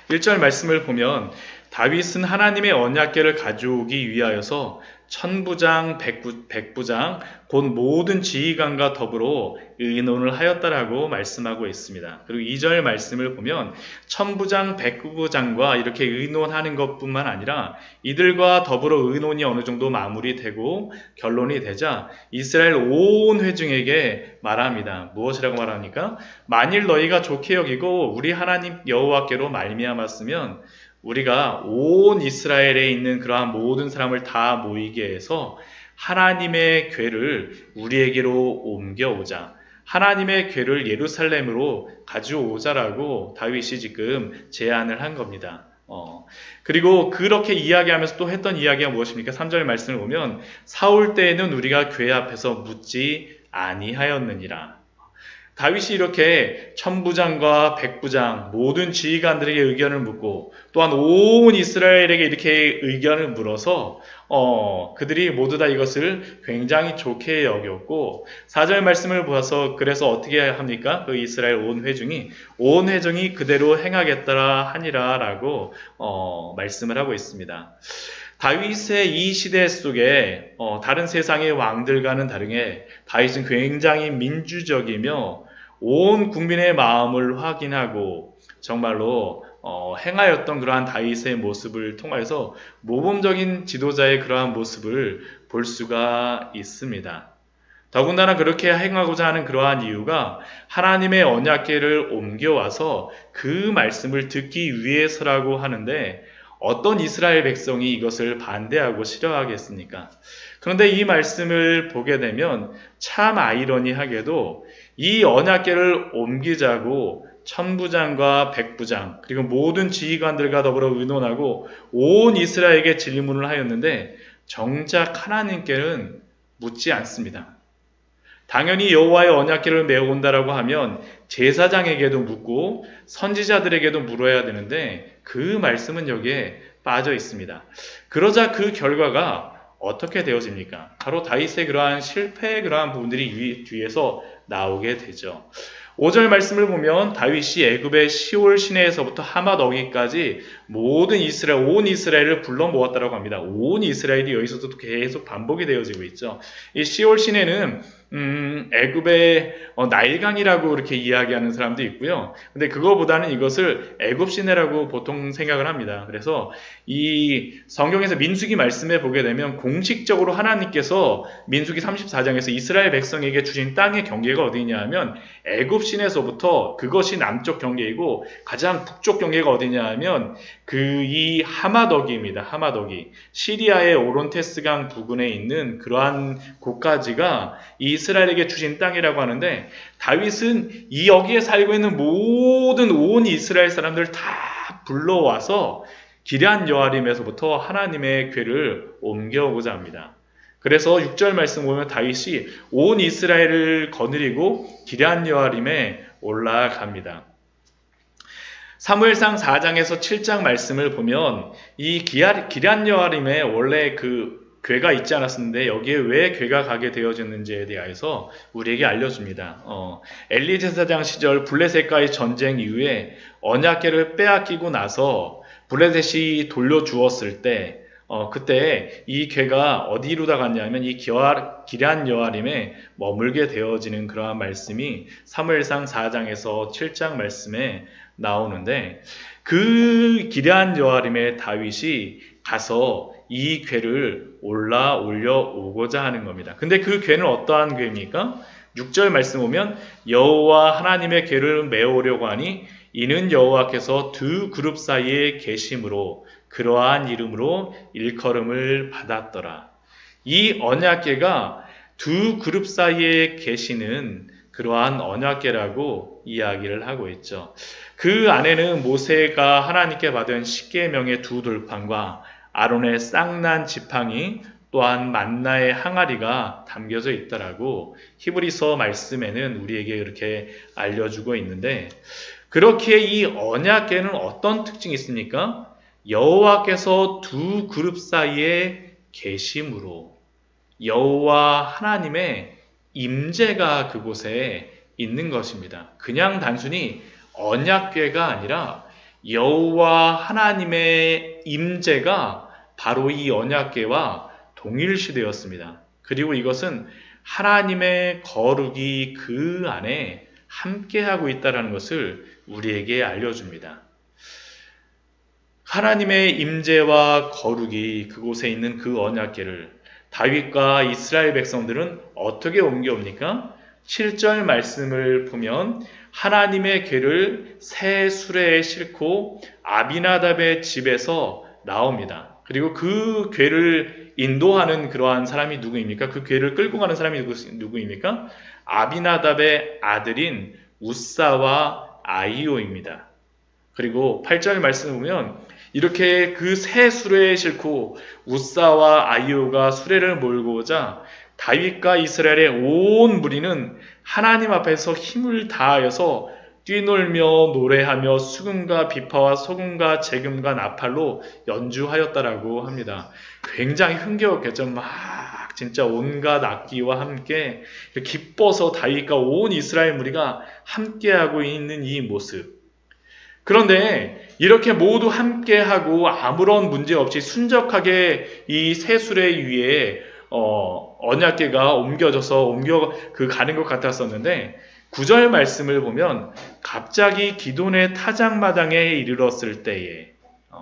1절 말씀을 보면 다윗은 하나님의 언약궤를 가져오기 위하여서 천부장, 백부장, 곧 모든 지휘관과 더불어 의논을 하였다라고 말씀하고 있습니다. 그리고 2절 말씀을 보면 천부장, 백부장과 이렇게 의논하는 것뿐만 아니라 이들과 더불어 의논이 어느 정도 마무리되고 결론이 되자 이스라엘 온 회중에게 말합니다. 무엇이라고 말합니까? 만일 너희가 좋게 여기고 우리 하나님 여호와께로 말미암았으면 우리가 온 이스라엘에 있는 그러한 모든 사람을 다 모이게 해서 하나님의 궤를 우리에게로 옮겨오자. 하나님의 궤를 예루살렘으로 가져오자라고 다윗이 지금 제안을 한 겁니다. 그리고 그렇게 이야기하면서 또 했던 이야기가 무엇입니까? 3절 말씀을 보면 사울 때에는 우리가 궤 앞에서 묻지 아니하였느니라. 다윗이 이렇게 천부장과 백부장 모든 지휘관들에게 의견을 묻고 또한 온 이스라엘에게 이렇게 의견을 물어서 그들이 모두 다 이것을 굉장히 좋게 여겼고 4절 말씀을 보아서 그래서 어떻게 합니까? 그 이스라엘 온 회중이 그대로 행하겠더라 하니라 라고 말씀을 하고 있습니다. 다윗의 이 시대 속에 다른 세상의 왕들과는 다르게 다윗은 굉장히 민주적이며 온 국민의 마음을 확인하고 정말로 행하였던 그러한 다윗의 모습을 통해서 모범적인 지도자의 그러한 모습을 볼 수가 있습니다. 더군다나 그렇게 행하고자 하는 그러한 이유가 하나님의 언약궤를 옮겨와서 그 말씀을 듣기 위해서라고 하는데 어떤 이스라엘 백성이 이것을 반대하고 싫어하겠습니까? 그런데 이 말씀을 보게 되면 참 아이러니하게도 이 언약궤를 옮기자고 천부장과 백부장 그리고 모든 지휘관들과 더불어 의논하고 온 이스라엘에게 질문을 하였는데 정작 하나님께는 묻지 않습니다. 당연히 여호와의 언약궤를 메어온다라고 하면 제사장에게도 묻고 선지자들에게도 물어야 되는데 그 말씀은 여기에 빠져 있습니다. 그러자 그 결과가 어떻게 되어집니까? 바로 다윗의 그러한 실패의 그러한 부분들이 뒤에서 나오게 되죠. 5절 말씀을 보면 다윗이 애굽의 시올 시내에서부터 하맛 어기까지 모든 이스라엘, 온 이스라엘을 불러 모았다고 합니다. 온 이스라엘이 여기서도 계속 반복이 되어지고 있죠. 이 시올 시내는 애굽의 나일강이라고 이렇게 이야기하는 사람도 있고요. 근데 그거보다는 이것을 애굽 시내라고 보통 생각을 합니다. 그래서 이 성경에서 민수기 말씀에 보게 되면 공식적으로 하나님께서 민수기 34장에서 이스라엘 백성에게 주신 땅의 경계가 어디냐 하면 애굽 시내에서부터 그것이 남쪽 경계이고 가장 북쪽 경계가 어디냐 하면 이 하마더기입니다. 하마더기. 시리아의 오론테스강 부근에 있는 그러한 곳까지가 이스라엘에게 주신 땅이라고 하는데 다윗은 이 여기에 살고 있는 모든 온 이스라엘 사람들 다 불러와서 기럇 여아림에서부터 하나님의 궤를 옮겨오고자 합니다. 그래서 6절 말씀 보면 다윗이 온 이스라엘을 거느리고 기럇 여아림에 올라갑니다. 사무엘상 4장에서 7장 말씀을 보면 이 기럇 여아림에 원래 그 궤가 있지 않았었는데 여기에 왜 궤가 가게 되어졌는지에 대해서 우리에게 알려줍니다. 엘리 제사장 시절 블레셋과의 전쟁 이후에 언약궤를 빼앗기고 나서 블레셋이 돌려주었을 때 그때 이 궤가 어디로다 갔냐면 이 기럇 여아림에 머물게 되어지는 그러한 말씀이 사무엘상 4장에서 7장 말씀에 나오는데 그 기럇 여아림에 다윗이 가서 이 궤를 올려오고자 하는 겁니다. 근데 그 궤는 어떠한 궤입니까? 6절 말씀 보면 여호와 하나님의 궤를 메우려고 하니 이는 여호와께서 두 그룹 사이에 계심으로 그러한 이름으로 일컬음을 받았더라. 이 언약궤가 두 그룹 사이에 계시는 그러한 언약궤라고 이야기를 하고 있죠. 그 안에는 모세가 하나님께 받은 십계명의 두 돌판과 아론의 쌍난 지팡이 또한 만나의 항아리가 담겨져 있더라고 히브리서 말씀에는 우리에게 이렇게 알려주고 있는데 그렇게 이 언약궤는 어떤 특징이 있습니까? 여호와께서 두 그룹 사이에 계심으로 여호와 하나님의 임재가 그곳에 있는 것입니다. 그냥 단순히 언약궤가 아니라 여호와 하나님의 임재가 바로 이 언약궤와 동일시되었습니다. 그리고 이것은 하나님의 거룩이 그 안에 함께하고 있다는 것을 우리에게 알려줍니다. 하나님의 임재와 거룩이 그곳에 있는 그 언약궤를 다윗과 이스라엘 백성들은 어떻게 옮겨옵니까? 7절 말씀을 보면 하나님의 궤를 새 수레에 싣고 아비나답의 집에서 나옵니다. 그리고 그 궤를 인도하는 그러한 사람이 누구입니까? 그 궤를 끌고 가는 사람이 누구입니까? 아비나답의 아들인 우사와 아히오입니다. 그리고 8절 말씀을 보면 이렇게 그 새 수레에 싣고 우사와 아히오가 수레를 몰고 오자 다윗과 이스라엘의 온 무리는 하나님 앞에서 힘을 다하여서 뛰놀며 노래하며 수금과 비파와 소금과 재금과 나팔로 연주하였다라고 합니다. 굉장히 흥겨웠겠죠. 막 진짜 온갖 악기와 함께 기뻐서 다윗과 온 이스라엘 무리가 함께하고 있는 이 모습. 그런데 이렇게 모두 함께하고 아무런 문제 없이 순적하게 이 새 수레 위에 언약궤가 옮겨져서 가는 것 같았었는데 9절 말씀을 보면 갑자기 기돈의 타작마당에 이르렀을 때에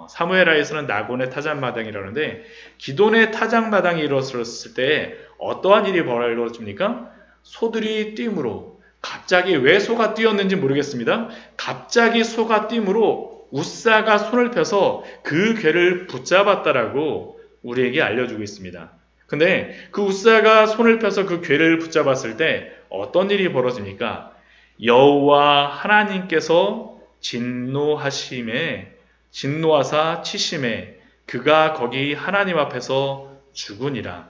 사무엘하에서는 나곤의 타작마당이라는데 기돈의 타작마당에 이르렀을 때에 어떠한 일이 벌어집니까? 소들이 뛰므로 갑자기 왜 소가 뛰었는지 모르겠습니다. 갑자기 소가 뛰므로 우사가 손을 펴서 그 궤를 붙잡았다라고 우리에게 알려주고 있습니다. 근데 그 우사가 손을 펴서 그 궤를 붙잡았을 때 어떤 일이 벌어집니까? 여호와 하나님께서 진노하사 치심에 그가 거기 하나님 앞에서 죽으니라.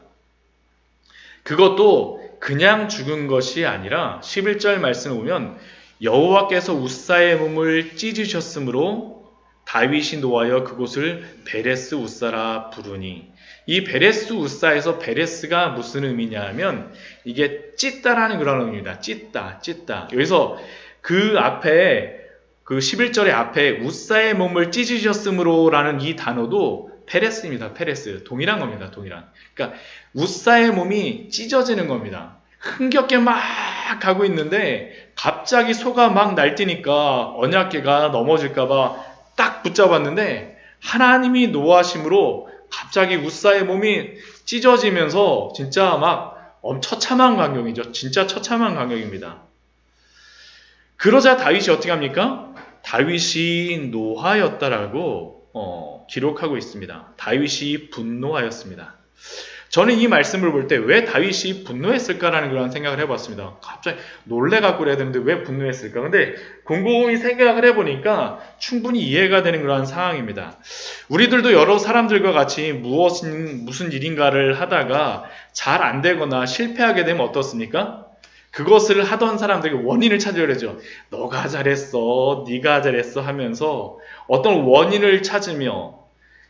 그것도 그냥 죽은 것이 아니라 11절 말씀을 보면 여호와께서 우사의 몸을 찢으셨으므로 다윗이 노하여 그곳을 베레스 우사라 부르니, 이 베레스 우사에서 베레스가 무슨 의미냐 하면 이게 찢다라는 그런 의미입니다. 찢다. 여기서 그 앞에 그 11절의 앞에 우사의 몸을 찢으셨으므로 라는 이 단어도 페레스입니다. 페레스. 동일한 겁니다. 그러니까 우사의 몸이 찢어지는 겁니다. 흥겹게 막 가고 있는데 갑자기 소가 막 날뛰니까 언약궤가 넘어질까봐 딱 붙잡았는데 하나님이 노하심으로 갑자기 우사의 몸이 찢어지면서 진짜 막 처참한 광경이죠. 진짜 처참한 광경입니다. 그러자 다윗이 어떻게 합니까? 다윗이 노하였다라고 기록하고 있습니다. 다윗이 분노하였습니다. 저는 이 말씀을 볼 때 왜 다윗이 분노했을까라는 그런 생각을 해봤습니다. 갑자기 놀래갖고 그래야 되는데 왜 분노했을까? 근데 곰곰이 생각을 해보니까 충분히 이해가 되는 그런 상황입니다. 우리들도 여러 사람들과 같이 무슨 일인가를 하다가 잘 안 되거나 실패하게 되면 어떻습니까? 그것을 하던 사람들에게 원인을 찾으려 하죠. 너가 잘했어, 네가 잘했어 하면서 어떤 원인을 찾으며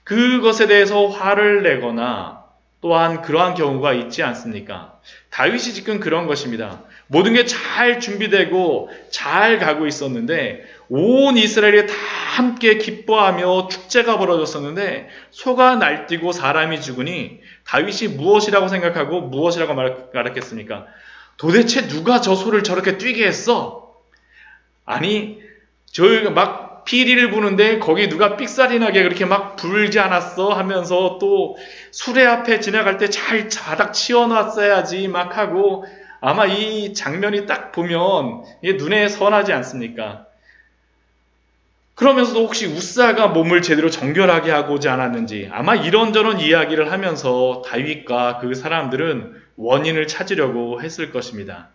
그것에 대해서 화를 내거나 또한 그러한 경우가 있지 않습니까? 다윗이 지금 그런 것입니다. 모든 게 잘 준비되고 잘 가고 있었는데 온 이스라엘이 다 함께 기뻐하며 축제가 벌어졌었는데 소가 날뛰고 사람이 죽으니 다윗이 무엇이라고 생각하고 무엇이라고 말했겠습니까? 도대체 누가 저 소를 저렇게 뛰게 했어? 아니, 저희가 막 피리를 부는데 거기 누가 삑살이 나게 그렇게 막 불지 않았어? 하면서 또 수레 앞에 지나갈 때 잘 바닥 치워놨어야지 막 하고 아마 이 장면이 딱 보면 이게 눈에 선하지 않습니까? 그러면서도 혹시 우사가 몸을 제대로 정결하게 하고자 않았는지 아마 이런저런 이야기를 하면서 다윗과 그 사람들은 원인을 찾으려고 했을 것입니다.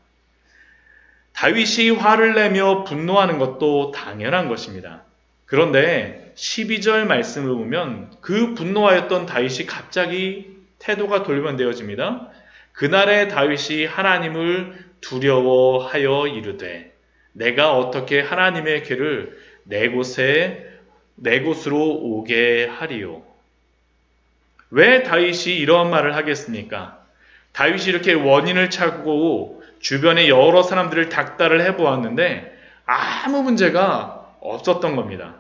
다윗이 화를 내며 분노하는 것도 당연한 것입니다. 그런데 12절 말씀을 보면 그 분노하였던 다윗이 갑자기 태도가 돌변되어집니다. 그날에 다윗이 하나님을 두려워하여 이르되 내가 어떻게 하나님의 궤를 내 곳으로 오게 하리요. 왜 다윗이 이러한 말을 하겠습니까? 다윗이 이렇게 원인을 찾고 주변에 여러 사람들을 닥달을 해보았는데 아무 문제가 없었던 겁니다.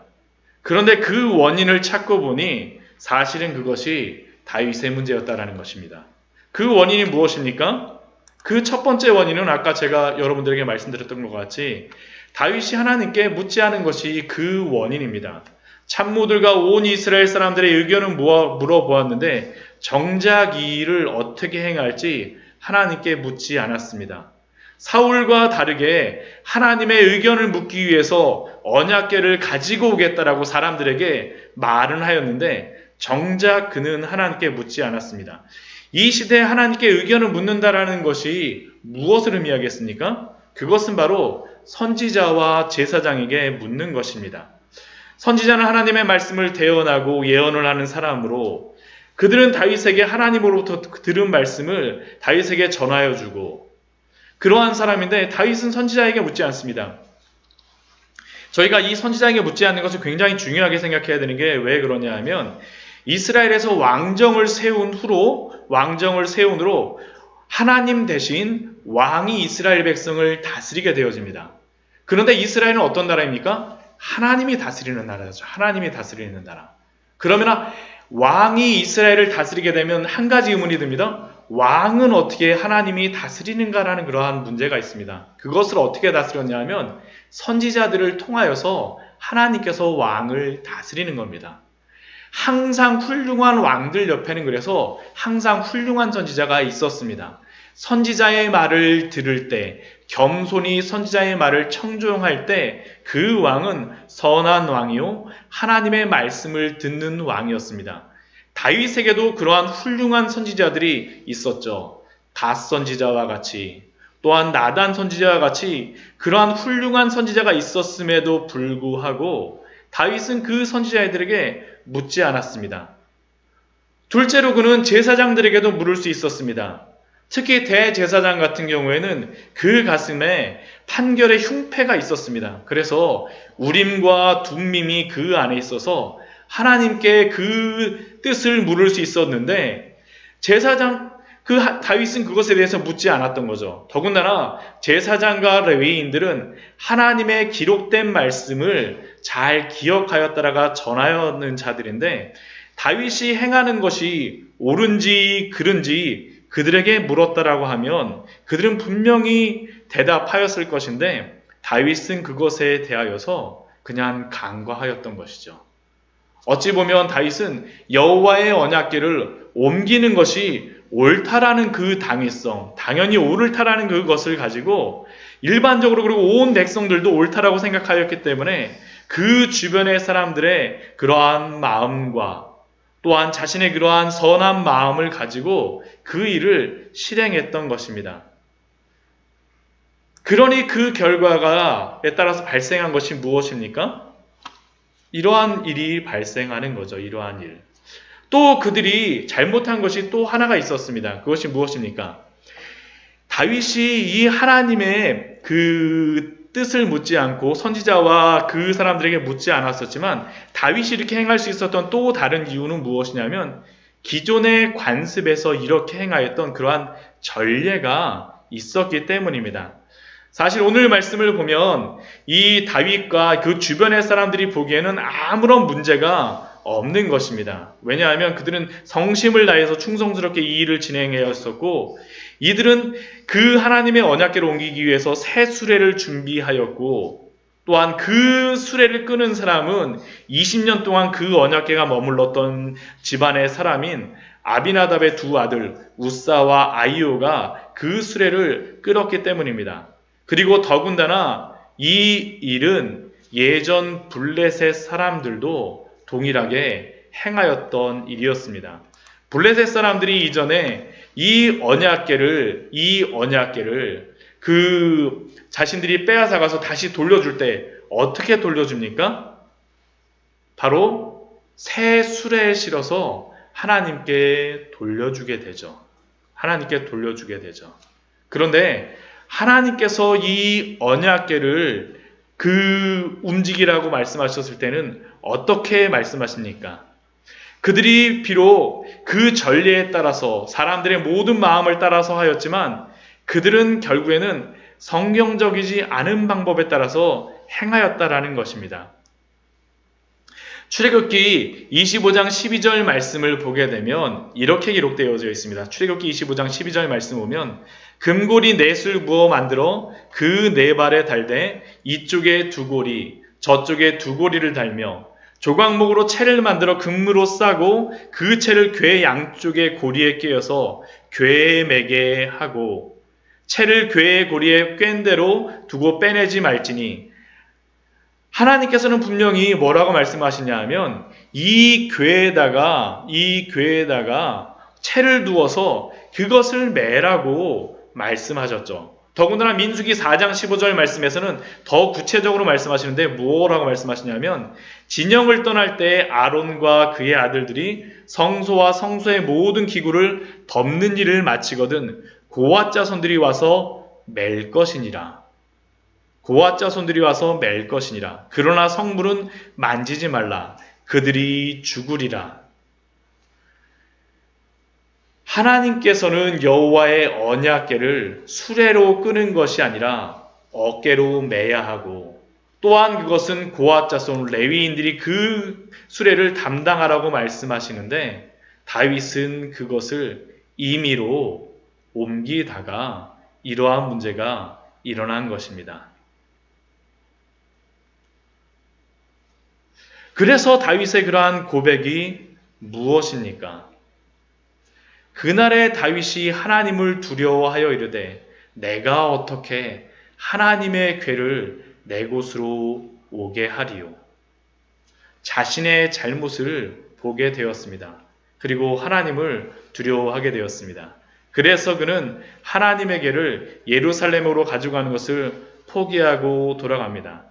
그런데 그 원인을 찾고 보니 사실은 그것이 다윗의 문제였다라는 것입니다. 그 원인이 무엇입니까? 그 첫 번째 원인은 아까 제가 여러분들에게 말씀드렸던 것 같이 다윗이 하나님께 묻지 않은 것이 그 원인입니다. 참모들과 온 이스라엘 사람들의 의견을 물어보았는데 정작 이 일을 어떻게 행할지 하나님께 묻지 않았습니다. 사울과 다르게 하나님의 의견을 묻기 위해서 언약궤를 가지고 오겠다라고 사람들에게 말은 하였는데 정작 그는 하나님께 묻지 않았습니다. 이 시대에 하나님께 의견을 묻는다라는 것이 무엇을 의미하겠습니까? 그것은 바로 선지자와 제사장에게 묻는 것입니다. 선지자는 하나님의 말씀을 대언하고 예언을 하는 사람으로 그들은 다윗에게 하나님으로부터 들은 말씀을 다윗에게 전하여 주고 그러한 사람인데 다윗은 선지자에게 묻지 않습니다. 저희가 이 선지자에게 묻지 않는 것을 굉장히 중요하게 생각해야 되는 게 왜 그러냐 하면 이스라엘에서 왕정을 세운 후로 하나님 대신 왕이 이스라엘 백성을 다스리게 되어집니다. 그런데 이스라엘은 어떤 나라입니까? 하나님이 다스리는 나라죠. 하나님이 다스리는 나라. 그러면 왕이 이스라엘을 다스리게 되면 한 가지 의문이 듭니다. 왕은 어떻게 하나님이 다스리는가라는 그러한 문제가 있습니다. 그것을 어떻게 다스렸냐 하면 선지자들을 통하여서 하나님께서 왕을 다스리는 겁니다. 항상 훌륭한 왕들 옆에는 그래서 항상 훌륭한 선지자가 있었습니다. 선지자의 말을 들을 때, 겸손히 선지자의 말을 청종할 때 그 왕은 선한 왕이요 하나님의 말씀을 듣는 왕이었습니다. 다윗에게도 그러한 훌륭한 선지자들이 있었죠. 갓 선지자와 같이 또한 나단 선지자와 같이 그러한 훌륭한 선지자가 있었음에도 불구하고 다윗은 그 선지자들에게 묻지 않았습니다. 둘째로 그는 제사장들에게도 물을 수 있었습니다. 특히 대제사장 같은 경우에는 그 가슴에 판결의 흉패가 있었습니다. 그래서 우림과 둠밈이 그 안에 있어서 하나님께 그 뜻을 물을 수 있었는데 다윗은 그것에 대해서 묻지 않았던 거죠. 더군다나 제사장과 레위인들은 하나님의 기록된 말씀을 잘 기억하였다라가 전하였는 자들인데 다윗이 행하는 것이 옳은지 그른지 그들에게 물었다라고 하면 그들은 분명히 대답하였을 것인데 다윗은 그것에 대하여서 그냥 간과하였던 것이죠. 어찌 보면 다윗은 여호와의 언약궤를 옮기는 것이 옳다라는 그 당위성, 당연히 옳다라는 그것을 가지고 일반적으로 그리고 온 백성들도 옳다라고 생각하였기 때문에 그 주변의 사람들의 그러한 마음과 또한 자신의 그러한 선한 마음을 가지고 그 일을 실행했던 것입니다. 그러니 그 결과에 따라서 발생한 것이 무엇입니까? 이러한 일이 발생하는 거죠. 이러한 일. 또 그들이 잘못한 것이 또 하나가 있었습니다. 그것이 무엇입니까? 다윗이 이 하나님의 그 뜻을 묻지 않고 선지자와 그 사람들에게 묻지 않았었지만 다윗이 이렇게 행할 수 있었던 또 다른 이유는 무엇이냐면 기존의 관습에서 이렇게 행하였던 그러한 전례가 있었기 때문입니다. 사실 오늘 말씀을 보면 이 다윗과 그 주변의 사람들이 보기에는 아무런 문제가 없는 것입니다. 왜냐하면 그들은 성심을 다해서 충성스럽게 이 일을 진행하였었고 이들은 그 하나님의 언약궤를 옮기기 위해서 새 수레를 준비하였고 또한 그 수레를 끄는 사람은 20년 동안 그 언약궤가 머물렀던 집안의 사람인 아비나답의 두 아들 우사와 아이오가 그 수레를 끌었기 때문입니다. 그리고 더군다나 이 일은 예전 블레셋 사람들도 동일하게 행하였던 일이었습니다. 블레셋 사람들이 이전에 이 언약궤를 자신들이 빼앗아가서 다시 돌려줄 때 어떻게 돌려줍니까? 바로 새 수레에 실어서 하나님께 돌려주게 되죠. 그런데 하나님께서 이 언약궤를 움직이라고 말씀하셨을 때는 어떻게 말씀하십니까? 그들이 비록 그 전례에 따라서 사람들의 모든 마음을 따라서 하였지만 그들은 결국에는 성경적이지 않은 방법에 따라서 행하였다라는 것입니다. 출애굽기 25장 12절 말씀을 보게 되면 이렇게 기록되어져 있습니다. 출애굽기 25장 12절 말씀 보면 금고리 넷을 부어 만들어 그 네 발에 달되 이쪽에 두 고리 저쪽에 두 고리를 달며 조각목으로 채를 만들어 금으로 싸고 그 채를 궤 양쪽의 고리에 끼어서 궤에 매게 하고 채를 궤의 고리에 꿰인 대로 두고 빼내지 말지니 하나님께서는 분명히 뭐라고 말씀하시냐 하면 이 궤에다가 채를 두어서 그것을 매라고 말씀하셨죠. 더군다나 민수기 4장 15절 말씀에서는 더 구체적으로 말씀하시는데 뭐라고 말씀하시냐면 진영을 떠날 때 아론과 그의 아들들이 성소와 성소의 모든 기구를 덮는 일을 마치거든 고앗 자손들이 와서 맬 것이니라. 고앗 자손들이 와서 맬 것이니라. 그러나 성물은 만지지 말라. 그들이 죽으리라. 하나님께서는 여호와의 언약궤를 수레로 끄는 것이 아니라 어깨로 매야 하고 또한 그것은 고앗 자손 레위인들이 그 수레를 담당하라고 말씀하시는데 다윗은 그것을 임의로 옮기다가 이러한 문제가 일어난 것입니다. 그래서 다윗의 그러한 고백이 무엇입니까? 그날의 다윗이 하나님을 두려워하여 이르되 내가 어떻게 하나님의 궤를 내 곳으로 오게 하리요. 자신의 잘못을 보게 되었습니다. 그리고 하나님을 두려워하게 되었습니다. 그래서 그는 하나님의 궤를 예루살렘으로 가져가는 것을 포기하고 돌아갑니다.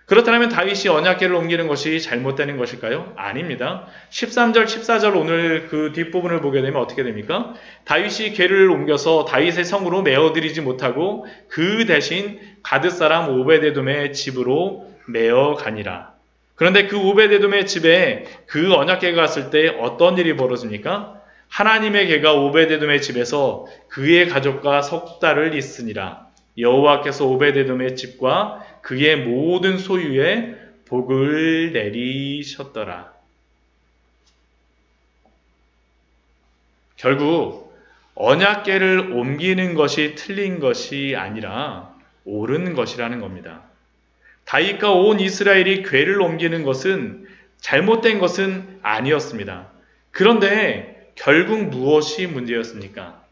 그렇다면 다윗이 언약궤를 옮기는 것이 잘못되는 것일까요? 아닙니다. 13절, 14절 오늘 그 뒷부분을 보게 되면 어떻게 됩니까? 다윗이 궤를 옮겨서 다윗의 성으로 메어드리지 못하고 그 대신 가드 사람 오베데돔의 집으로 메어가니라. 그런데 그 오베데돔의 집에 그 언약궤가 갔을 때 어떤 일이 벌어집니까? 하나님의 궤가 오베데돔의 집에서 그의 가족과 석 달을 있으니라. 여호와께서 오베데돔의 집과 그의 모든 소유에 복을 내리셨더라. 결국 언약궤를 옮기는 것이 틀린 것이 아니라 옳은 것이라는 겁니다. 다윗과 온 이스라엘이 궤를 옮기는 것은 잘못된 것은 아니었습니다. 그런데 결국 무엇이 문제였습니까?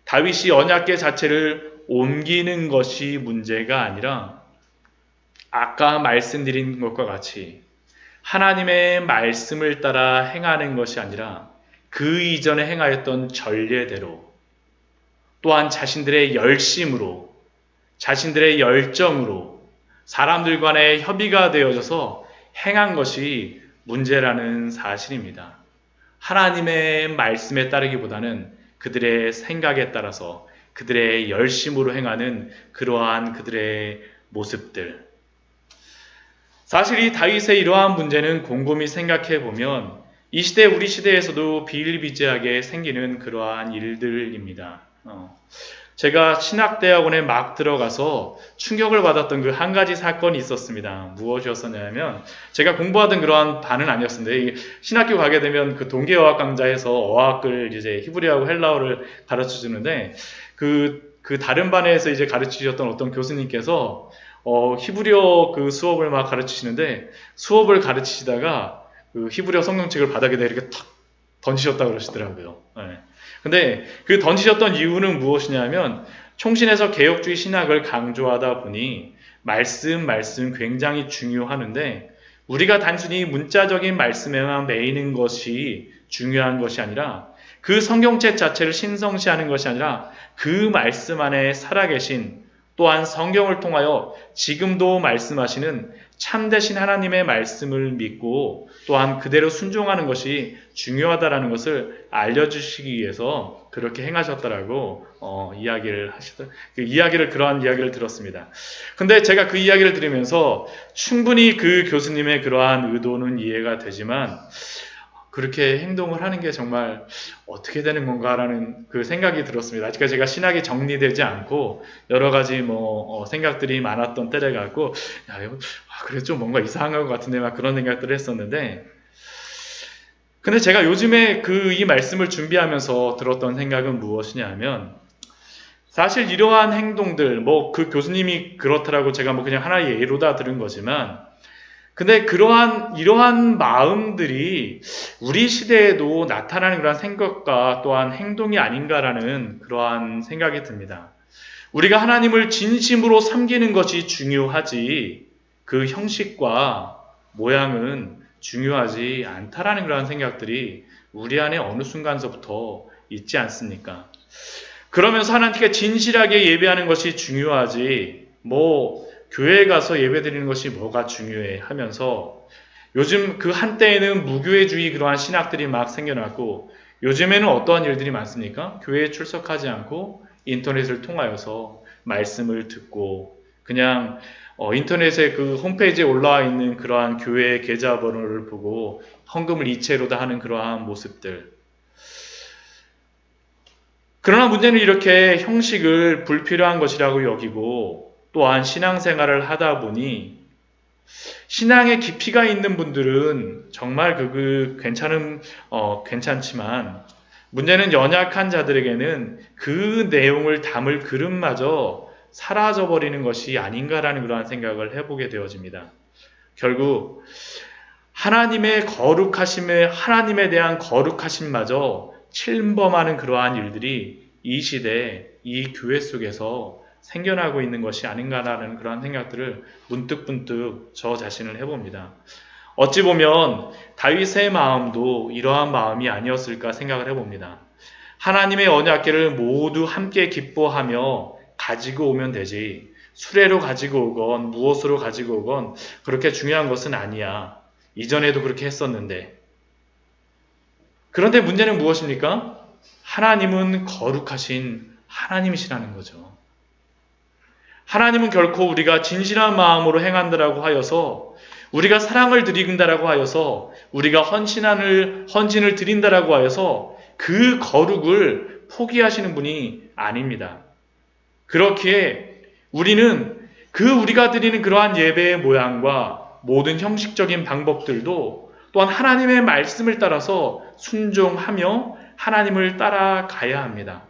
다윗이 언약궤 자체를 옮기는 것이 문제가 아니라 아까 말씀드린 것과 같이 하나님의 말씀을 따라 행하는 것이 아니라 그 이전에 행하였던 전례대로 또한 자신들의 열심으로 자신들의 열정으로 사람들 간의 협의가 되어져서 행한 것이 문제라는 사실입니다. 하나님의 말씀에 따르기보다는 그들의 생각에 따라서 그들의 열심으로 행하는 그러한 그들의 모습들. 사실 이 다윗의 이러한 문제는 곰곰이 생각해 보면 이 시대 우리 시대에서도 비일비재하게 생기는 그러한 일들입니다. 제가 신학대학원에 막 들어가서 충격을 받았던 그 한 가지 사건이 있었습니다. 무엇이었었냐면 제가 공부하던 그러한 반은 아니었는데 신학교 가게 되면 그 동계어학 강좌에서 어학을 이제 히브리어하고 헬라어를 가르쳐 주는데 그 다른 반에서 이제 가르치셨던 어떤 교수님께서 히브리어 그 수업을 막 가르치시는데 수업을 가르치시다가 그 히브리어 성경책을 바닥에다 이렇게 탁 던지셨다고 그러시더라고요. 네. 근데 그 던지셨던 이유는 무엇이냐면 총신에서 개혁주의 신학을 강조하다 보니 말씀 굉장히 중요하는데 우리가 단순히 문자적인 말씀에만 매이는 것이 중요한 것이 아니라 그 성경책 자체를 신성시하는 것이 아니라 그 말씀 안에 살아계신 또한 성경을 통하여 지금도 말씀하시는 참되신 하나님의 말씀을 믿고 또한 그대로 순종하는 것이 중요하다라는 것을 알려주시기 위해서 그렇게 행하셨다라고 그러한 이야기를 들었습니다. 근데 제가 그 이야기를 들으면서 충분히 그 교수님의 그러한 의도는 이해가 되지만 그렇게 행동을 하는 게 정말 어떻게 되는 건가라는 그 생각이 들었습니다. 아직까지 제가 신학이 정리되지 않고 여러 가지 생각들이 많았던 때래 갖고 야, 이거 그래 좀 뭔가 이상한 것 같은데 막 그런 생각들을 했었는데, 근데 제가 요즘에 이 말씀을 준비하면서 들었던 생각은 무엇이냐면, 사실 이러한 행동들, 그 교수님이 그렇더라고 제가 그냥 하나의 예로다 들은 거지만, 근데 이러한 마음들이 우리 시대에도 나타나는 그런 생각과 또한 행동이 아닌가라는 그러한 생각이 듭니다. 우리가 하나님을 진심으로 섬기는 것이 중요하지, 그 형식과 모양은 중요하지 않다라는 그런 생각들이 우리 안에 어느 순간서부터 있지 않습니까? 그러면서 하나님께 진실하게 예배하는 것이 중요하지, 교회에 가서 예배 드리는 것이 뭐가 중요해 하면서, 요즘 그 한때에는 무교회주의 그러한 신학들이 막 생겨났고, 요즘에는 어떠한 일들이 많습니까? 교회에 출석하지 않고 인터넷을 통하여서 말씀을 듣고, 그냥 인터넷에 그 홈페이지에 올라와 있는 그러한 교회 계좌번호를 보고 헌금을 이체로 다 하는 그러한 모습들. 그러나 문제는 이렇게 형식을 불필요한 것이라고 여기고, 또한 신앙생활을 하다 보니 신앙에 깊이가 있는 분들은 정말 괜찮지만, 문제는 연약한 자들에게는 그 내용을 담을 그릇마저 사라져버리는 것이 아닌가라는 그러한 생각을 해보게 되어집니다. 결국 하나님에 대한 거룩하심마저 침범하는 그러한 일들이 이 시대, 이 교회 속에서 생겨나고 있는 것이 아닌가라는 그러한 생각들을 문득문득 저 자신을 해봅니다. 어찌 보면 다윗의 마음도 이러한 마음이 아니었을까 생각을 해봅니다. 하나님의 언약궤를 모두 함께 기뻐하며 가지고 오면 되지, 수레로 가지고 오건 무엇으로 가지고 오건 그렇게 중요한 것은 아니야. 이전에도 그렇게 했었는데. 그런데 문제는 무엇입니까? 하나님은 거룩하신 하나님이시라는 거죠. 하나님은 결코 우리가 진실한 마음으로 행한다라고 하여서, 우리가 사랑을 드린다라고 하여서, 우리가 헌신을 드린다라고 하여서 그 거룩을 포기하시는 분이 아닙니다. 그렇기에 우리는 우리가 드리는 그러한 예배의 모양과 모든 형식적인 방법들도 또한 하나님의 말씀을 따라서 순종하며 하나님을 따라가야 합니다.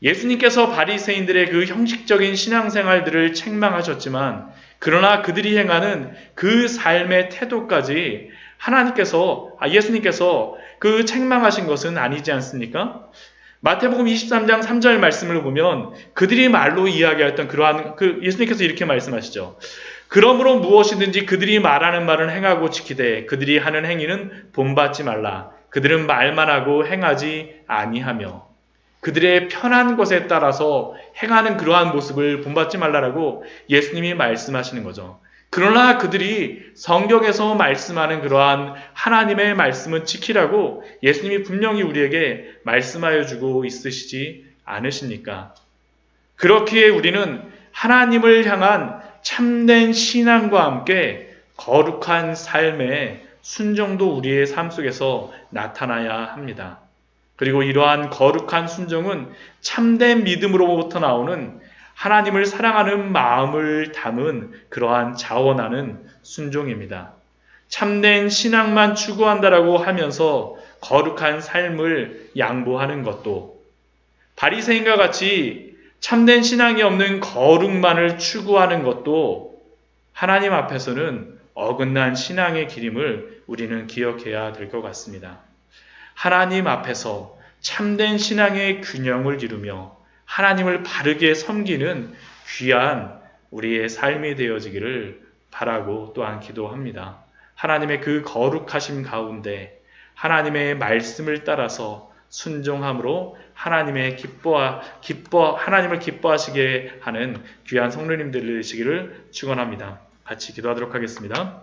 예수님께서 바리새인들의 그 형식적인 신앙생활들을 책망하셨지만, 그러나 그들이 행하는 그 삶의 태도까지 예수님께서 그 책망하신 것은 아니지 않습니까? 마태복음 23장 3절 말씀을 보면 그들이 말로 이야기했던 예수님께서 이렇게 말씀하시죠. 그러므로 무엇이든지 그들이 말하는 말은 행하고 지키되 그들이 하는 행위는 본받지 말라. 그들은 말만 하고 행하지 아니하며. 그들의 편한 것에 따라서 행하는 그러한 모습을 본받지 말라라고 예수님이 말씀하시는 거죠. 그러나 그들이 성경에서 말씀하는 그러한 하나님의 말씀은 지키라고 예수님이 분명히 우리에게 말씀하여 주고 있으시지 않으십니까? 그렇기에 우리는 하나님을 향한 참된 신앙과 함께 거룩한 삶의 순종도 우리의 삶 속에서 나타나야 합니다. 그리고 이러한 거룩한 순종은 참된 믿음으로부터 나오는 하나님을 사랑하는 마음을 담은 그러한 자원하는 순종입니다. 참된 신앙만 추구한다라고 하면서 거룩한 삶을 양보하는 것도, 바리새인과 같이 참된 신앙이 없는 거룩만을 추구하는 것도 하나님 앞에서는 어긋난 신앙의 길임을 우리는 기억해야 될 것 같습니다. 하나님 앞에서 참된 신앙의 균형을 이루며 하나님을 바르게 섬기는 귀한 우리의 삶이 되어지기를 바라고 또한 기도합니다. 하나님의 그 거룩하심 가운데 하나님의 말씀을 따라서 순종함으로 하나님을 기뻐하시게 하는 귀한 성도님들 되시기를 축원합니다. 같이 기도하도록 하겠습니다.